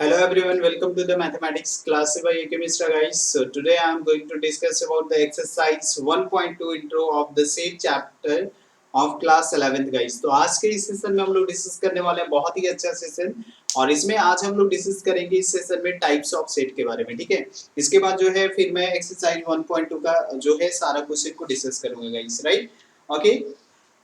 Hello everyone, welcome to the mathematics class by UK Mr. Guys. So today I am going to discuss about the exercise 1.2 intro of the same chapter of class 11th guys. तो आज के इस session में हम लोग discuss करने वाले हैं बहुत ही अच्छा सेशन और इसमें आज हम लोग डिस्कस करेंगे इस सेशन में टाइप्स ऑफ सेट के बारे में, ठीक है। इसके बाद जो है फिर मैं एक्सरसाइज 1.2 का जो है सारा क्वेश्चन को डिस्कस करूंगा गाइस, राइट। ओके,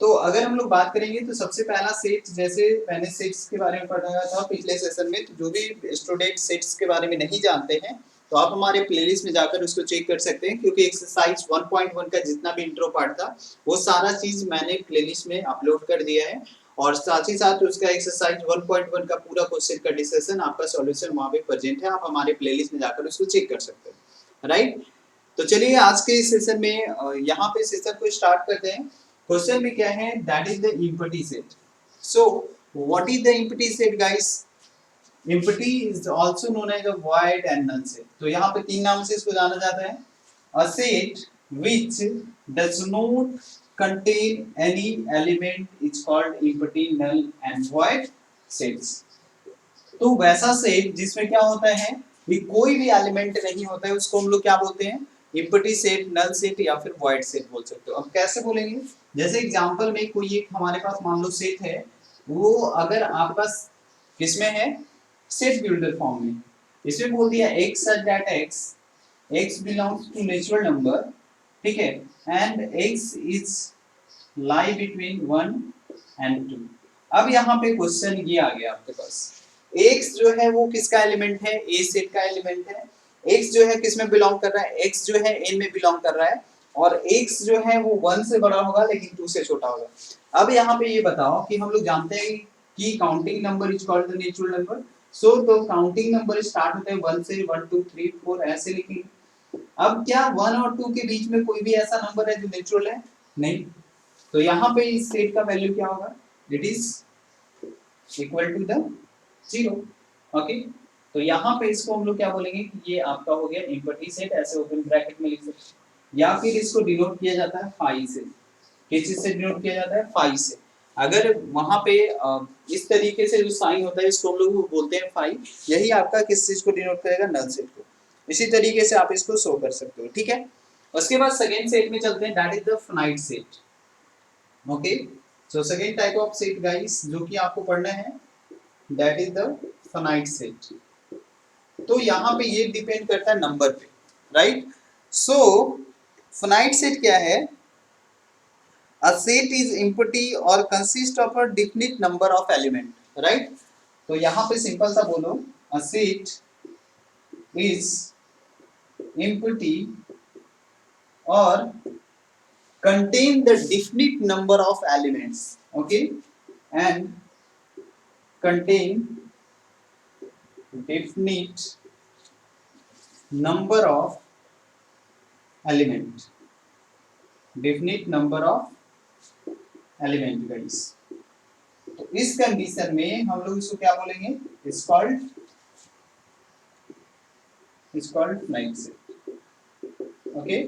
तो अगर हम लोग बात करेंगे तो सबसे पहला सेट, जैसे मैंने सेट्स के बारे में पढ़ाया था पिछले सेशन में, तो जो भी स्टूडेंट सेट्स के बारे में नहीं जानते हैं तो आप हमारे प्लेलिस्ट में जाकर उसको चेक कर सकते हैं, क्योंकि एक्सरसाइज 1.1 का जितना भी इंट्रो पार्ट था वो सारा चीज मैंने प्लेलिस्ट में अपलोड कर दिया है और साथ ही साथ उसका एक्सरसाइज 1.1 का पूरा क्वेश्चन का डिस्कशन आपका सॉल्यूशन वहां पे प्रेजेंट है, आप हमारे प्लेलिस्ट में जाकर उसको चेक कर सकते हैं, राइट। तो चलिए आज के इस सेशन में यहाँ पे सेशन को स्टार्ट करते हैं। क्वेश्चन में क्या है, that is the empty set. So what is the empty set guys? Empty is also known as a void and null set. तो यहाँ पे तीन नाम से इसको जाना जाता है। A set which does not contain any element is called empty, null and void sets. तो वैसा सेट जिसमें क्या होता है कि कोई भी एलिमेंट नहीं होता है उसको हम लोग क्या बोलते हैं? एम्प्टी सेट, नल सेट या फिर वॉइड सेट बोल सकते हो। अब कैसे बोलेंगे? जैसे एग्जांपल में कोई एक हमारे पास मान लो सेट है, वो अगर आपके पास किसमें है? सेट बिल्डर फॉर्म में। इसमें बोल दिया x such that x belongs to natural number, ठीक है, and x is lie between 1 and 2। अब यहाँ पे क्वेश्चन ये आ गया आपके पास, x जो है वो किसका एलिमेंट है? a सेट का एलिमेंट है। x जो है किस में बिलोंग कर रहा है? x जो है n में बिलोंग कर रहा है और x जो है वो 1 से बड़ा होगा लेकिन 2 से छोटा होगा। अब यहाँ पे ये बताओ कि हम लोग जानते हैं कि counting number is called the natural number. So तो काउंटिंग नंबर स्टार्ट होते हैं 1 से, 1 2 3 4 ऐसे लिखेंगे। अब क्या 1 और 2 के बीच में कोई भी ऐसा नंबर है जो नेचुरल है? नहीं। तो यहाँ पे इस सेट का वैल्यू क्या होगा? It is equal to the 0। Okay, तो यहाँ पे इसको हम लोग क्या बोलेंगे कि ये आपका हो गया एम्प्टी सेट, ऐसे ओपन ब्रैकेट में लिख सकते हैं। या फिर इसको डिनोट किया जाता है फाई से। किस चीज से डिनोट किया जाता है? फाई से। अगर वहां पे इस तरीके से जो साइन होता है इसको हम लोग बोलते हैं फाई। यही आपका किस चीज को डिनोट करेगा? नल सेट को। इसी तरीके से आप इसको शो कर सकते हो, ठीक है। उसके बाद सेकेंड सेट में चलते हैं, that is the finite set. Okay, so second type of set guys जो कि आपको पढ़ना है, that is the finite set. तो यहाँ पे ये डिपेंड करता है नंबर पे, राइट। सो फाइनाइट सेट क्या है? A set is empty or consist of a definite number of element, right? तो यहाँ पे सिंपल सा बोलो, a set is empty or contain the definite number of elements, okay, and contain definite number of element, definite number of element guys। तो इस condition में हम लोग इसको क्या बोलेंगे? It's called finite set. Okay,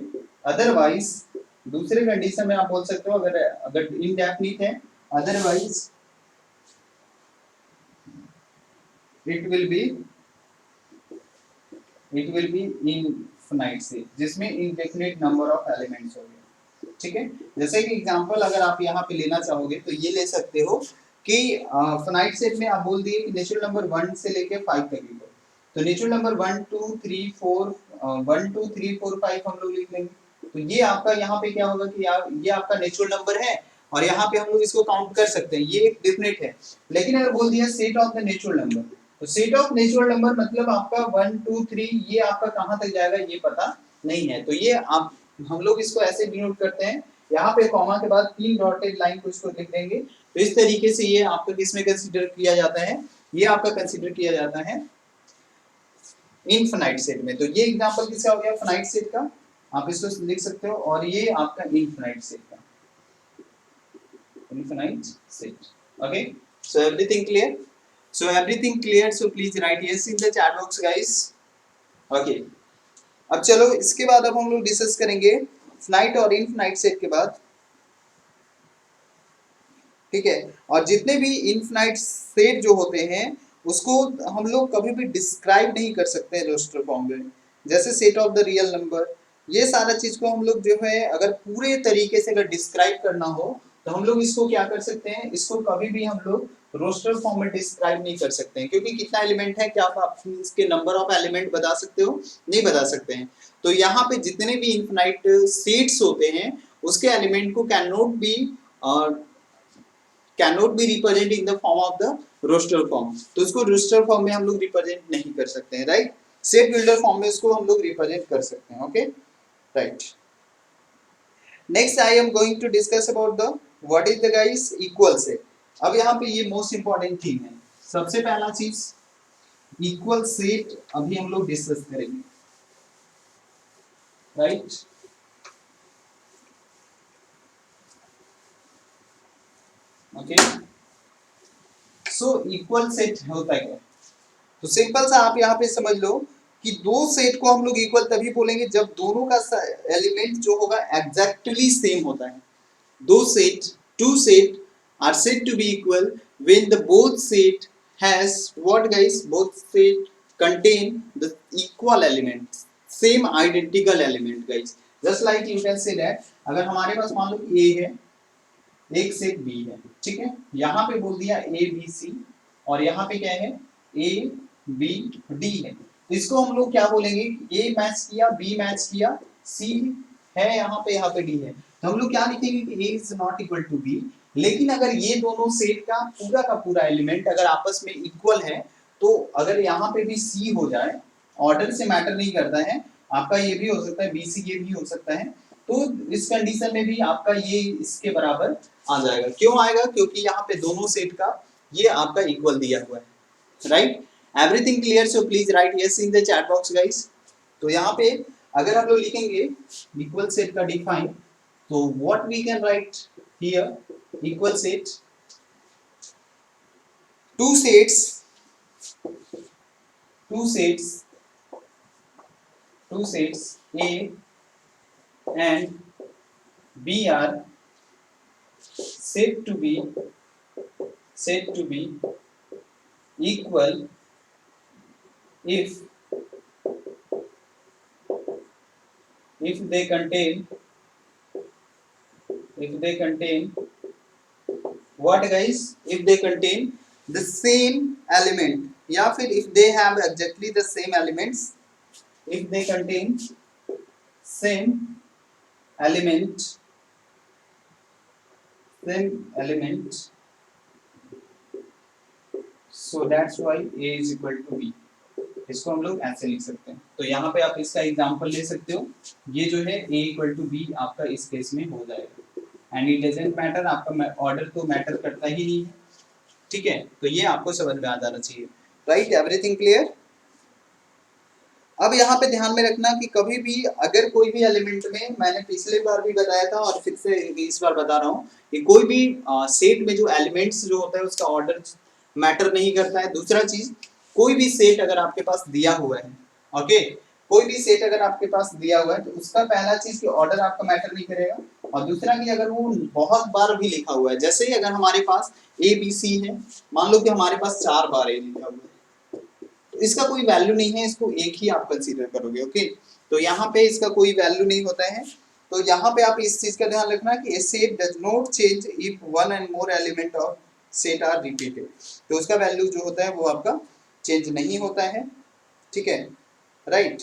otherwise दूसरे कंडीशन में आप बोल सकते हो, अगर इनडेफिनिट है, otherwise it will be infinite set, जिसमें इनडेफिनिट नंबर ऑफ एलिमेंट्स हो गए, ठीक है। जैसे कि एग्जांपल अगर आप यहाँ पे लेना चाहोगे तो ये ले सकते हो कि फाइनाइट सेट में आप बोल दिए कि नेचुरल नंबर 1 से लेके 5 तक ही हो, तो नेचुरल नंबर 1 2 3 4 1 2 3 4 5 हम लोग लिख लेंगे। तो ये आपका यहाँ पे क्या होगा कि ये आपका नेचुरल नंबर है और यहाँ पे हम लोग इसको काउंट कर सकते हैं, ये एक डेफिनेट है। लेकिन अगर बोल दिया set of the natural number, तो सेट ऑफ नेचुरल नंबर मतलब आपका 1 2 3 ये आपका कहाँ तक जाएगा ये पता नहीं है। तो ये आप हम लोग इसको ऐसे डिनोट करते हैं, यहाँ पे कॉमा के बाद 3 डॉटेड लाइन को इसको लिख देंगे। तो इस तरीके से ये आपका किसमें कंसीडर किया जाता है? ये आपका कंसीडर किया जाता है इनफिनाइट सेट में। तो ये एग्जांपल किसका हो गया? फाइनाइट सेट का, आप इसको लिख सकते हो। और ये आपका इनफिनाइट सेट का, infinite set. Okay, so everything clear? So everything clear? So please write yes in the chat box guys. Okay. अब चलो इसके बाद अब हम लोग डिस्कस करेंगे फाइनाइट और इनफिनाइट सेट के बाद, ठीक है। और जितने भी इनफिनाइट सेट जो होते हैं उसको हम लोग कभी भी डिस्क्राइब नहीं कर सकते रोस्टर फॉर्म में। जैसे set of the real number, ये सारा चीज को हम लोग जो है अगर पूरे तरीके से अगर डिस्क्राइब करना हो तो हम लोग इसको क्या कर सकते हैं, इसको कभी भी हम लोग रोस्टर फॉर्म में डिस्क्राइब नहीं कर सकते हैं, क्योंकि कितना एलिमेंट है, क्या आप इसके नंबर ऑफ एलिमेंट बता सकते हो? नहीं बता सकते हैं। तो यहाँ पे जितने भी इनफिनाइट सेट्स होते हैं उसके एलिमेंट को can not be represent in the form of the roster form. तो इसको रोस्टर फॉर्म में हम लोग रिप्रेजेंट नहीं कर सकते हैं, राइट। सेट बिल्डर फॉर्म में इसको हम लोग रिप्रेजेंट कर सकते हैं, okay, right. Next I am going to discuss about the what is the guys equal set. अब यहाँ पे ये मोस्ट इंपॉर्टेंट थिंग है। सबसे पहला चीज इक्वल सेट अभी हम लोग डिस्कस करेंगे, right. Okay, so equal set होता है क्या? तो सिंपल सा आप यहाँ पे समझ लो कि दो सेट को हम लोग इक्वल तभी बोलेंगे जब दोनों का एलिमेंट जो होगा एग्जैक्टली सेम होता है। दो set, two set are said to be equal when the both set has what guys? Both set contain the equal elements, same identical element guys. Just like you can say that अगर हमारे पास मान लो A है, एक set B है, ठीक है। यहाँ पे बोल दिया A B C और यहाँ पे क्या है A B D है। इसको हम लोग क्या बोलेंगे? A मैच किया, B मैच किया, C है यहाँ पे D है, तो हम लोग क्या लिखेंगे कि A is not equal to B। लेकिन अगर ये दोनों सेट का पूरा एलिमेंट अगर आपस में इक्वल है तो अगर यहाँ पे भी C हो जाए, ऑर्डर से मैटर नहीं करता है, आपका ये भी हो सकता है BC, ये भी हो सकता है, तो इस कंडीशन में भी आपका ये इसके बराबर आ जाएगा। क्यों आएगा? क्योंकि यहाँ पे दोनों सेट का ये आपका इक्वल दिया हुआ है, right. Everything clear? So please write yes in the chat box guys. तो यहाँ पे अगर हम लोग लिखेंगे इक्वल सेट का डिफाइन, तो what we can write here, equal set, two sets A and B are said to be equal if they contain what guys? If they contain the same element, या फिर if they have exactly the same elements, if they contain same element, so that's why A is equal to B। इसको हम लोग ऐसे लिख सकते हैं। तो यहाँ पे आप इसका एग्जांपल ले सकते हो, ये जो है A इक्वल टू B आपका इस केस में हो जाएगा। एंड इट डजंट मैटर, आपका ऑर्डर तो मैटर करता ही नहीं है, ठीक है। तो ये आपको समझ में आ जाना चाहिए, राइट। Everything clear? अब यहाँ पे ध्यान में रखना कि कभी भी अगर कोई भी एलिमेंट में, मैंने पिछले बार भी बताया था और फिर से इस बार बता रहा हूँ कि कोई भी सेट में जो एलिमेंट्स जो होता है उसका ऑर्डर मैटर नहीं करता है। दूसरा चीज, कोई भी सेट अगर आपके पास दिया हुआ है, ओके, कोई भी सेट अगर आपके पास दिया हुआ है तो उसका पहला चीज कि ऑर्डर आपका मैटर नहीं करेगा, और दूसरा कि अगर वो बहुत बार भी लिखा हुआ है, जैसे ही अगर हमारे पास A B C है, मान लो कि हमारे पास 4 बार A लिखा हुआ है, तो इसका कोई वैल्यू नहीं है, इसको एक ही आप कंसीडर करोगे, ओके। तो यहाँ पे इसका कोई वैल्यू नहीं होता है। तो यहाँ पे आप इस चीज का ध्यान रखना कि a set does not change if one and more element of set are repeated। तो उसका वैल्यू जो होता है वो आपका चेंज नहीं होता है, ठीक है, राइट।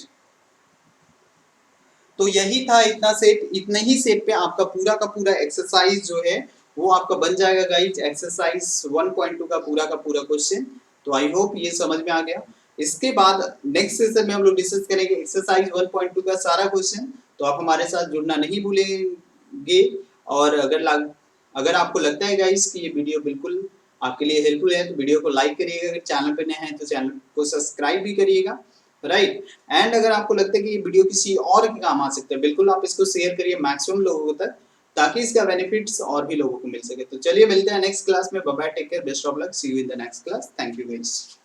तो यही था इतना सेट, इतने ही सेट पे आपका पूरा का पूरा एक्सरसाइज जो है वो आपका बन जाएगा गाइस। एक्सरसाइज 1.2 का पूरा क्वेश्चन। तो आई होप ये समझ में आ गया। इसके बाद नेक्स्ट सेशन में हम लोग डिस्कस करेंगे एक्सरसाइज 1.2 का सारा क्वेश्चन। तो आप हमारे साथ जुड़ना नहीं भूलेंगे। और अगर आपको लगता है गाइस कि ये वीडियो बिल्कुल आपके लिए हेल्पफुल है तो वीडियो को लाइक करिएगा, अगर चैनल पे नए हैं तो चैनल को सब्सक्राइब भी करिएगा, राइट। एंड अगर आपको लगता है कि ये वीडियो किसी और के काम आ सकता है, बिल्कुल आप इसको शेयर करिए मैक्सिमम लोगों तक, ताकि इसका बेनिफिट्स और भी लोगों को मिल सके। तो चलिए मिलते हैं नेक्स्ट क्लास में। Bye bye, take care, best of luck, see you in the next class. Thank you guys.